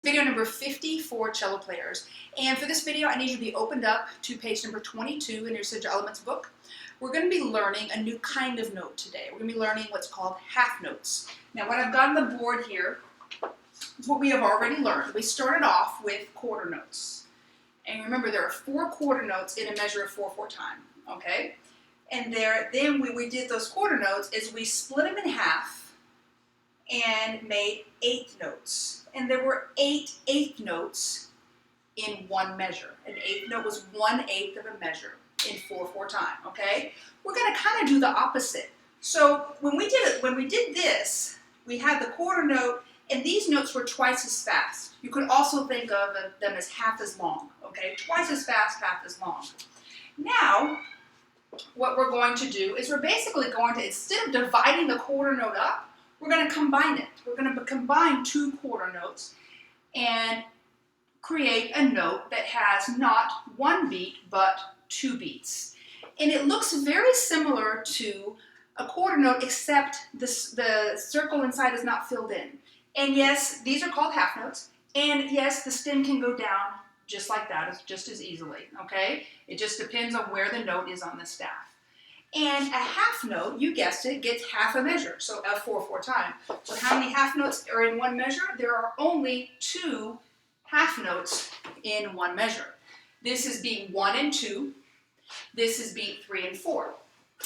Video number 50 for cello players. And for this video, I need you to be opened up to page number 22 in your Essential Elements book. We're going to be learning a new kind of note today. We're going to be learning what's called half notes. Now, what I've got on the board here is what we have already learned. We started off with quarter notes. And remember, there are 4 quarter notes in a measure of 4/4 time, okay? And then we did those quarter notes is we split them in half and made 8 notes. And there were 8 eighth notes in one measure. An eighth note was 1/8 of a measure in 4/4 time, okay? We're going to kind of do the opposite. So when we did this, we had the quarter note, and these notes were twice as fast. You could also think of them as half as long, okay? Twice as fast, half as long. Now, what we're going to do is we're basically going to, instead of dividing the quarter note up, we're going to combine it. We're going to combine 2 quarter notes and create a note that has not 1 beat, but 2 beats. And it looks very similar to a quarter note, except the circle inside is not filled in. And yes, these are called half notes. And yes, the stem can go down just like that, just as easily, okay? It just depends on where the note is on the staff. And a half note, you guessed it, gets half a measure, so a 4/4 time. So how many half notes are in one measure? There are only 2 half notes in one measure. This is beat 1 and 2. This is beat 3 and 4.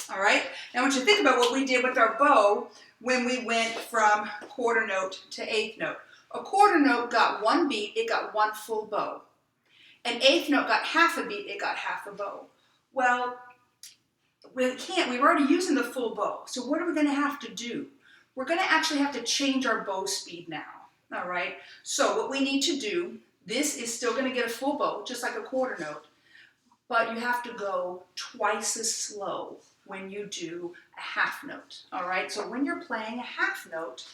All right? Now I want you to think about what we did with our bow when we went from quarter note to eighth note. A quarter note got 1 beat, it got 1 full bow. An eighth note got half a beat, it got half a bow. Well, we're already using the full bow, so what are we going to have to do? We're going to actually have to change our bow speed now, all right? So what we need to do, this is still going to get a full bow, just like a quarter note, but you have to go twice as slow when you do a half note, all right? So when you're playing a half note,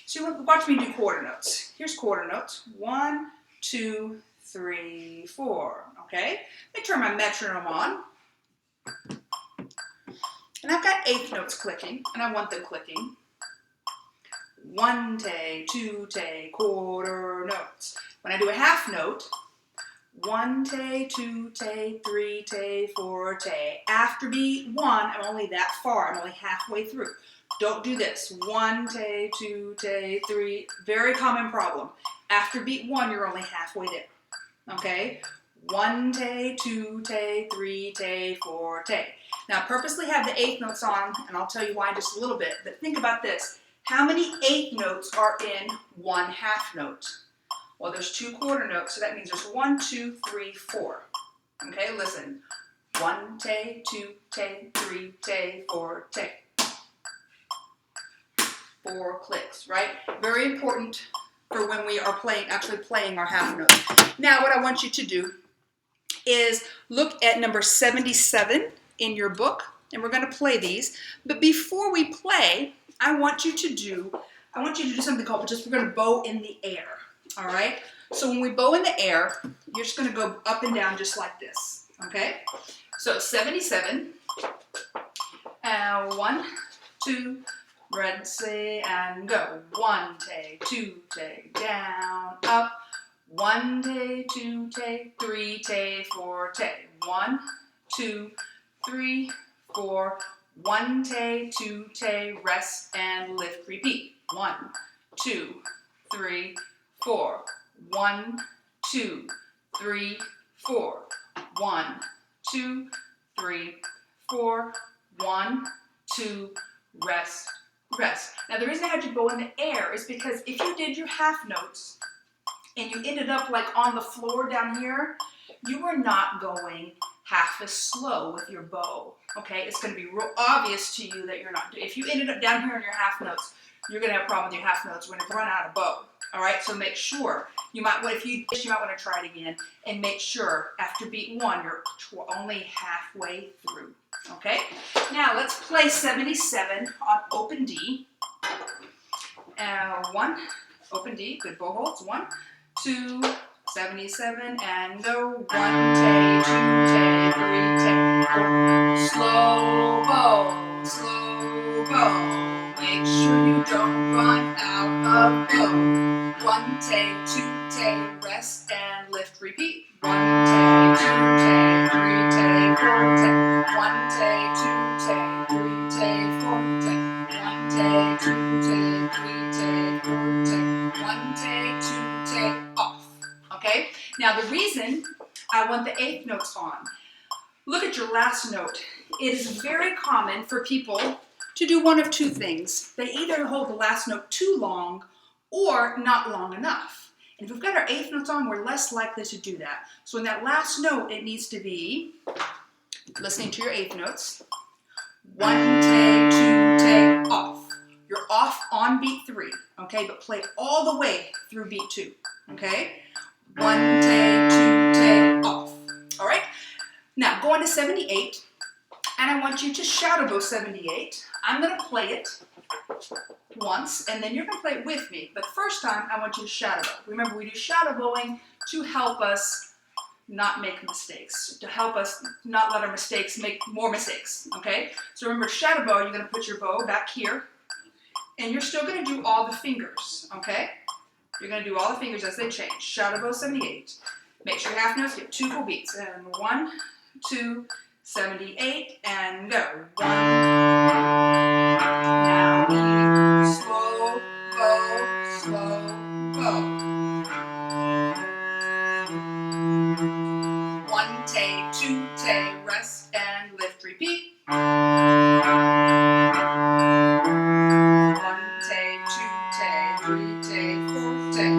so watch me do quarter notes. Here's quarter notes, 1, 2, 3, 4, okay? Let me turn my metronome on. And I've got eighth notes clicking, and I want them clicking. 1 tay, 2 tay, quarter notes. When I do a half note, 1 tay, 2 tay, 3 tay, 4 tay. After beat 1, I'm only that far. I'm only halfway through. Don't do this. 1 tay, 2 tay, 3. Very common problem. After beat 1, you're only halfway there. Okay? 1 tay, 2 tay, 3 tay, 4 tay. Now, I purposely have the eighth notes on, and I'll tell you why in just a little bit, but think about this. How many eighth notes are in one half note? Well, there's 2 quarter notes, so that means there's 1, 2, 3, 4. Okay, listen. 1 tay, 2 tay, 3 tay, 4 tay. 4 clicks, right? Very important for when we are actually playing our half notes. Now, what I want you to do is look at number 77 in your book, and we're going to play these. But before we play, I want you to do something called, we're going to bow in the air. All right? So when we bow in the air, you're just going to go up and down just like this. Okay? So 77. 1, 2, red, say, and go. 1 tay, 2 tay, down, up. 1 tay, 2 tay, 3 tay, 4 tay. 1, 2, 3, 4. 1 tay, 2 tay, rest and lift, repeat. 1, 2, 3, 4. 1, 2, 3, 4. 1, 2, 3, 4. 1, 2, rest, rest. Now the reason I had you go in the air is because if you did your half notes and you ended up like on the floor down here, you were not going half as slow with your bow, okay? It's going to be real obvious to you that you're not. If you ended up down here in your half notes, you're going to have a problem with your half notes when you run out of bow, all right? So make sure, you might want to try it again and make sure after beat 1, you're only halfway through, okay? Now let's play 77 on open D. 1, open D, good bow holds, 1, 2, 77, and go. 1 tay, 2 tay, 3 tay, 4. Slow bow, slow bow. Make sure you don't run out of bow. 1 tay, 2 take, rest and lift, repeat. 1 take, 2 take, 3 take, 4 take. 1 take, 2 take, 3 take, 4 take. 1 take, 2 take, 3 take, 4 take. 1 take, 2 take, off. Okay? Now the reason I want the eighth notes on, look at your last note. It is very common for people to do one of two things. They either hold the last note too long or not long enough. And if we've got our eighth notes on, we're less likely to do that. So in that last note, it needs to be, listening to your eighth notes, 1 take, 2 take, off. You're off on beat 3, okay? But play all the way through beat 2, okay? 1 take, 2 take, off. All right? Now, go on to 78, and I want you to shadow bow 78. I'm going to play it once, and then you're going to play it with me. But the first time, I want you to shadow bow. Remember, we do shadow bowing to help us not make mistakes, to help us not let our mistakes make more mistakes, okay? So remember, shadow bow, you're going to put your bow back here, and you're still going to do all the fingers, okay? You're going to do all the fingers as they change. Shadow bow 78. Make sure your half notes get 2 full beats. And 1, 2, 78, and go. 1. Now E, slow, bow, slow, bow. 1 take, 2 take, rest and lift, repeat. 1 take, 2 take, 3 take, 4 take.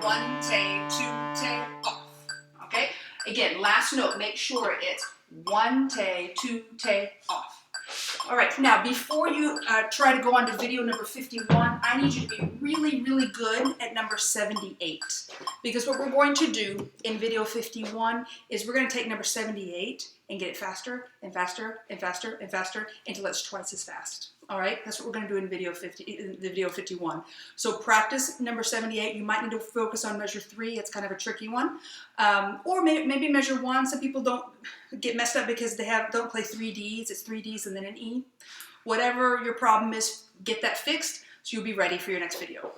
1 take, 2 take, off. Okay? Again, last note, make sure it's 1 take, 2 take, off. All right, now before you try to go on to video number 51, I need you to be really, really good at number 78. Because what we're going to do in video 51 is we're going to take number 78 and get it faster and faster and faster and faster until it's twice as fast. All right, that's what we're going to do in video 51. So practice number 78. You might need to focus on measure 3. It's kind of a tricky one, or maybe measure 1. Some people don't get messed up because they don't play 3 Ds. It's 3 Ds and then an E. Whatever your problem is, get that fixed so you'll be ready for your next video.